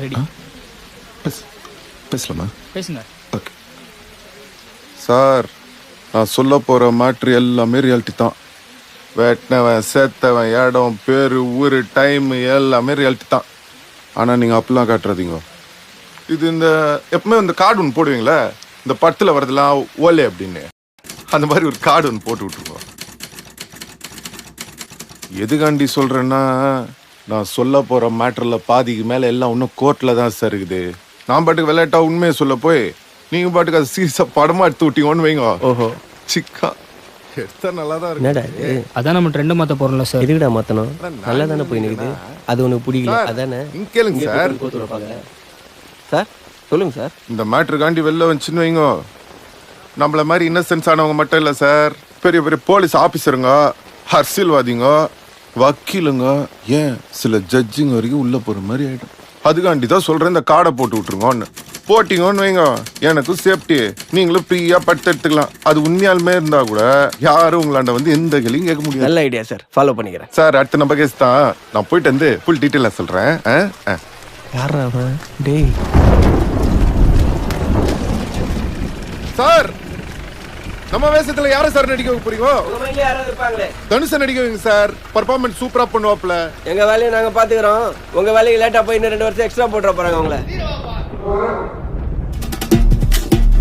Ready. பேசலாமா? பேசுங்க. Okay sir, நான் சொல்ல போகிற மேட்ரு எல்லாமே ரியாலிட்டி தான். வெட்டினவன் சேர்த்தவன் இடம் பேர் ஊர் டைம் எல்லாமே ரியாலிட்டி தான். ஆனால் நீங்கள் அப்படிலாம் காட்டுறதீங்க. இது இந்த எப்பவுமே இந்த கார்டு ஒன்று போடுவீங்களே, இந்த படத்தில் வரதெல்லாம் ஓலே அப்படின்னு, அந்த மாதிரி ஒரு கார்டு ஒன்று போட்டு விட்ருங்க. எதுக்காண்டி சொல்கிறேன்னா, நான் சொல்ல போகிற மேட்டரில் பாதிக்கு மேலே எல்லாம் இன்னும் கோர்ட்டில் தான் சார் இருக்குது. நான் பாட்டுக்கு விளையாட்டா உண்மையை சொல்ல போய் நீங்கள் பாட்டுக்கு அது சீரியஸாக படமாக எடுத்து விட்டீங்கன்னு வைங்க. ஓஹோ, சிக்கா எடுத்தா நல்லா தான் இருக்கு. அதான் நம்ம ட்ரெண்ட் மாற்ற போகிறோம்ல சார். எதுக்குடா மாற்றணும்? நல்லா தானே போய் நிற்குது. அது உனக்கு பிடிக்கல அதானே? இங்க கேளுங்க சார். சார் சொல்லுங்க சார். இந்த மேட்ருக்காண்டி வெளில வந்துச்சுன்னு வைங்க, நம்மள மாதிரி இன்னசென்ஸ் ஆனவங்க மட்டும் இல்லை சார், பெரிய பெரிய போலீஸ் ஆஃபீஸருங்க, அரசியல்வாதிங்க, வக்கீலுங்க, ஏன் சில ஜட்ஜுங்க வரைக்கும் உள்ள போகிற மாதிரி ஆகிடும். அதுக்காண்டி தான் சொல்கிறேன், இந்த கார்டை போட்டு விட்ருங்கன்னு. போட்டிங்கன்னு வைங்க, எனக்கும் சேஃப்டி, நீங்களும் ஃப்ரீயாக பட்டு எடுத்துக்கலாம். அது உண்மையாலுமே இருந்தால் கூட யாரும் உங்களாண்ட வந்து எந்த கேள்வியும் கேட்க முடியாது. நல்ல ஐடியா சார், ஃபாலோ பண்ணிக்கிறேன் சார். அடுத்த நம்ம கேஸ் தான், நான் போயிட்டு வந்து ஃபுல் டீட்டெயிலாக சொல்கிறேன். யாரா அவன்? டேய் சார், நம்ம வேஷத்துல யாரை சார் நடிக்க வைக்க போறீங்க? தனுஷை நடிக்க வைங்க சார், பர்ஃபார்மன்ஸ் சூப்பரா பண்ணுவாப்ல. எங்க வேலையை நாங்க பாத்துக்கிறோம், உங்க வேலைக்கு லேட்டா போய் இன்னும் 2 வருஷம் எக்ஸ்ட்ரா போட்டுற போறாங்க உங்களை.